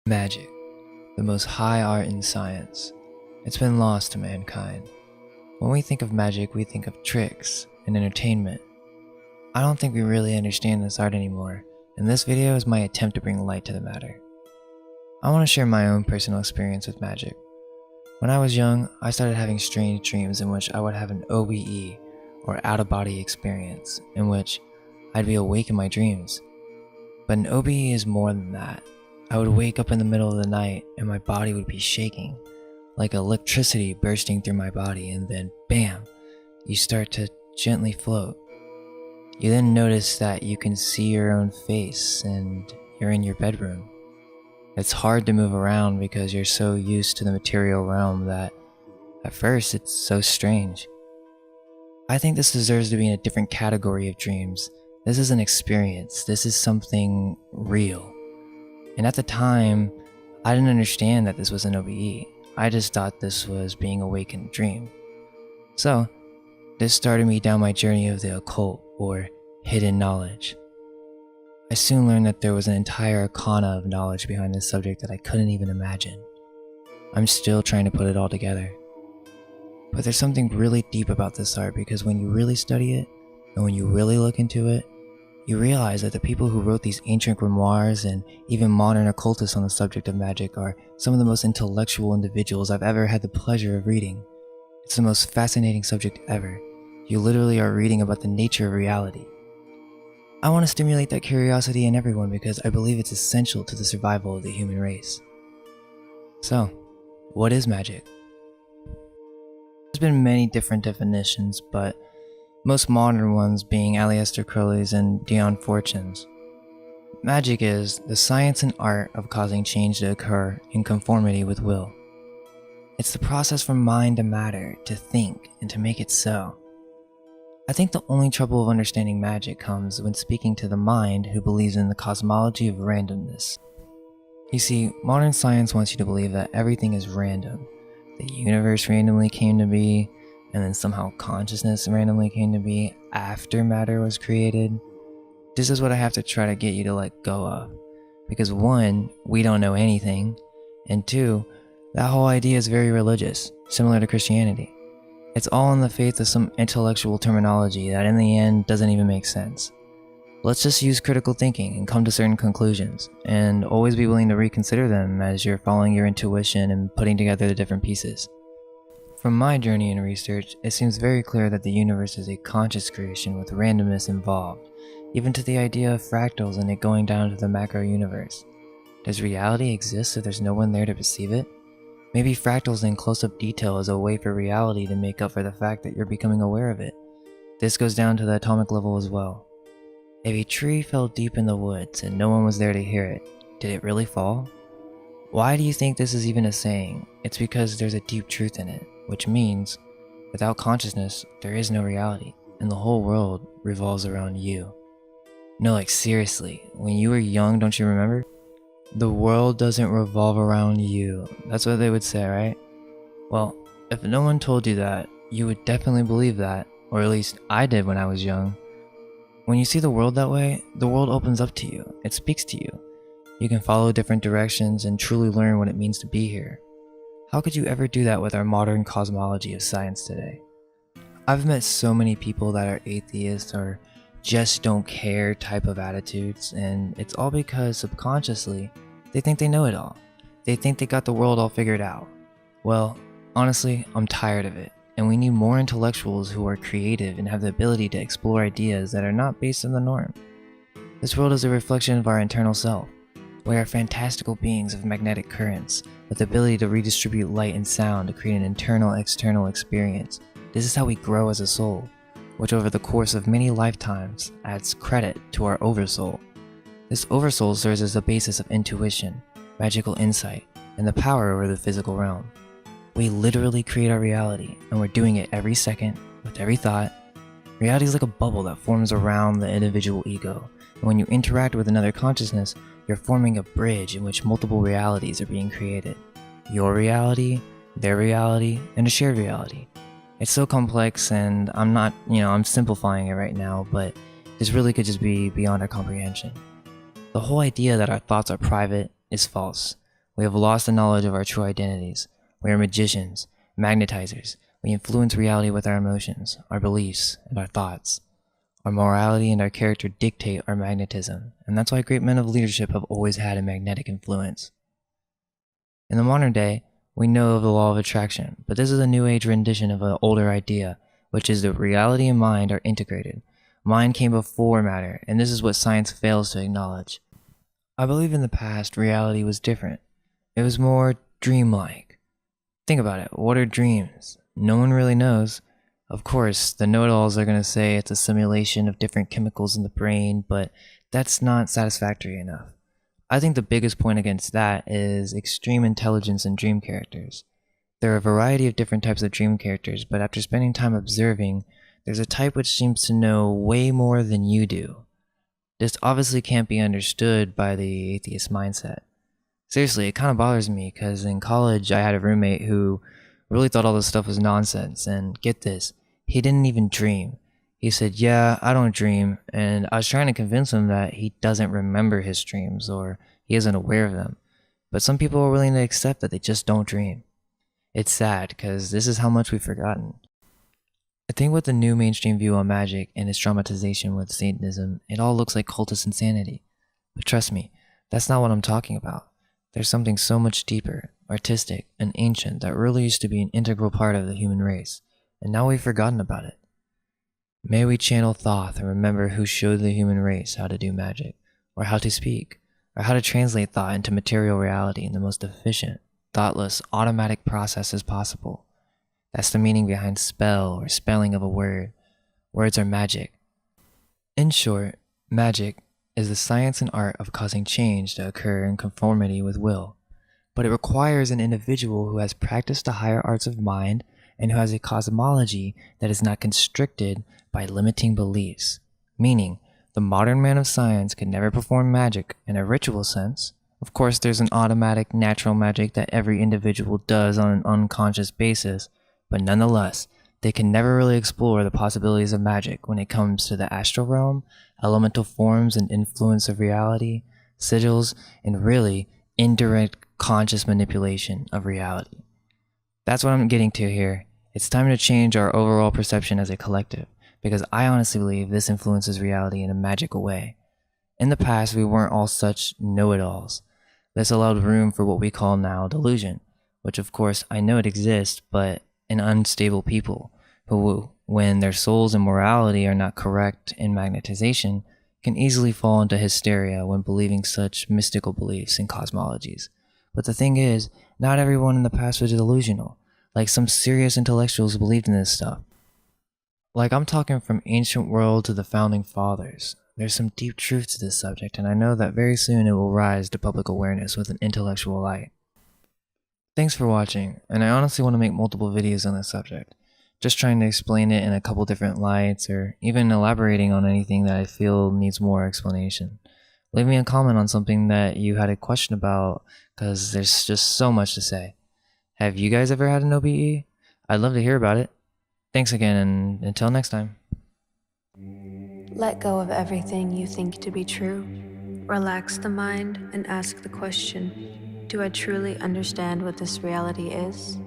Magic, the most high art in science. It's been lost to mankind. When we think of magic, we think of tricks and entertainment. I don't think we really understand this art anymore, and this video is my attempt to bring light to the matter. I want to share my own personal experience with magic. When I was young, I started having strange dreams in which I would have an OBE, or out-of-body experience, in which I'd be awake in my dreams. But an OBE is more than that. I would wake up in the middle of the night and my body would be shaking, like electricity bursting through my body, and then bam, you start to gently float. You then notice that you can see your own face and you're in your bedroom. It's hard to move around because you're so used to the material realm that at first it's so strange. I think this deserves to be in a different category of dreams. This is an experience. This is something real. And at the time, I didn't understand that this was an OBE. I just thought this was being awake in a dream. So, this started me down my journey of the occult, or hidden knowledge. I soon learned that there was an entire arcana of knowledge behind this subject that I couldn't even imagine. I'm still trying to put it all together. But there's something really deep about this art, because when you really study it, and when you really look into it, you realize that the people who wrote these ancient grimoires and even modern occultists on the subject of magic are some of the most intellectual individuals I've ever had the pleasure of reading. It's the most fascinating subject ever. You literally are reading about the nature of reality. I want to stimulate that curiosity in everyone because I believe it's essential to the survival of the human race. So, what is magic? There's been many different definitions, but most modern ones being Aleister Crowley's and Dion Fortune's. Magic is the science and art of causing change to occur in conformity with will. It's the process from mind to matter, to think, and to make it so. I think the only trouble of understanding magic comes when speaking to the mind who believes in the cosmology of randomness. You see, modern science wants you to believe that everything is random. The universe randomly came to be, and then somehow consciousness randomly came to be after matter was created. This is what I have to try to get you to let go of. Because one, we don't know anything, and two, that whole idea is very religious, similar to Christianity. It's all in the faith of some intellectual terminology that in the end doesn't even make sense. Let's just use critical thinking and come to certain conclusions, and always be willing to reconsider them as you're following your intuition and putting together the different pieces. From my journey in research, it seems very clear that the universe is a conscious creation with randomness involved, even to the idea of fractals and it going down to the macro universe. Does reality exist if there's no one there to perceive it? Maybe fractals in close-up detail is a way for reality to make up for the fact that you're becoming aware of it. This goes down to the atomic level as well. If a tree fell deep in the woods and no one was there to hear it, did it really fall? Why do you think this is even a saying? It's because there's a deep truth in it, which means, without consciousness, there is no reality, and the whole world revolves around you. No, like seriously, when you were young, don't you remember? The world doesn't revolve around you. That's what they would say, right? Well, if no one told you that, you would definitely believe that, or at least I did when I was young. When you see the world that way, the world opens up to you. It speaks to you. You can follow different directions and truly learn what it means to be here. How could you ever do that with our modern cosmology of science today? I've met so many people that are atheists or just don't care type of attitudes, and it's all because subconsciously they think they know it all. They think they got the world all figured out. Well, honestly, I'm tired of it, and we need more intellectuals who are creative and have the ability to explore ideas that are not based on the norm. This world is a reflection of our internal self. We are fantastical beings of magnetic currents, with the ability to redistribute light and sound to create an internal-external experience. This is how we grow as a soul, which over the course of many lifetimes adds credit to our oversoul. This oversoul serves as the basis of intuition, magical insight, and the power over the physical realm. We literally create our reality, and we're doing it every second, with every thought. Reality is like a bubble that forms around the individual ego, and when you interact with another consciousness, you're forming a bridge in which multiple realities are being created. Your reality, their reality, and a shared reality. It's so complex, and I'm simplifying it right now, but this really could just be beyond our comprehension. The whole idea that our thoughts are private is false. We have lost the knowledge of our true identities. We are magicians, magnetizers. We influence reality with our emotions, our beliefs, and our thoughts. Our morality and our character dictate our magnetism, and that's why great men of leadership have always had a magnetic influence. In the modern day, we know of the law of attraction, but this is a new age rendition of an older idea, which is that reality and mind are integrated. Mind came before matter, and this is what science fails to acknowledge. I believe in the past, reality was different. It was more dreamlike. Think about it. What are dreams? No one really knows. Of course, the know-it-alls are going to say it's a simulation of different chemicals in the brain, but that's not satisfactory enough. I think the biggest point against that is extreme intelligence in dream characters. There are a variety of different types of dream characters, but after spending time observing, there's a type which seems to know way more than you do. This obviously can't be understood by the atheist mindset. Seriously, it kind of bothers me because in college I had a roommate who really thought all this stuff was nonsense, and get this, he didn't even dream. He said, yeah, I don't dream, and I was trying to convince him that he doesn't remember his dreams or he isn't aware of them. But some people are willing to accept that they just don't dream. It's sad because this is how much we've forgotten. I think with the new mainstream view on magic and its dramatization with Satanism, it all looks like cultist insanity. But trust me, that's not what I'm talking about. There's something so much deeper, artistic, and ancient that really used to be an integral part of the human race, and now we've forgotten about it. May we channel Thoth and remember who showed the human race how to do magic, or how to speak, or how to translate thought into material reality in the most efficient, thoughtless, automatic process as possible. That's the meaning behind spell or spelling of a word. Words are magic. In short, magic is the science and art of causing change to occur in conformity with will, but it requires an individual who has practiced the higher arts of mind and who has a cosmology that is not constricted by limiting beliefs. Meaning, the modern man of science could never perform magic in a ritual sense. Of course, there's an automatic, natural magic that every individual does on an unconscious basis, but nonetheless, they can never really explore the possibilities of magic when it comes to the astral realm, elemental forms and influence of reality, sigils, and really indirect conscious manipulation of reality. That's what I'm getting to here. It's time to change our overall perception as a collective, because I honestly believe this influences reality in a magical way. In the past, we weren't all such know-it-alls. This allowed room for what we call now delusion, which of course I know it exists, but in unstable people who, when their souls and morality are not correct in magnetization, can easily fall into hysteria when believing such mystical beliefs and cosmologies. But the thing is, not everyone in the past was delusional. Like some serious intellectuals believed in this stuff. Like I'm talking from ancient world to the founding fathers. There's some deep truth to this subject, and I know that very soon it will rise to public awareness with an intellectual light. Thanks for watching, and I honestly want to make multiple videos on this subject. Just trying to explain it in a couple different lights, or even elaborating on anything that I feel needs more explanation. Leave me a comment on something that you had a question about, because there's just so much to say. Have you guys ever had an OBE? I'd love to hear about it. Thanks again, and until next time. Let go of everything you think to be true. Relax the mind and ask the question, do I truly understand what this reality is?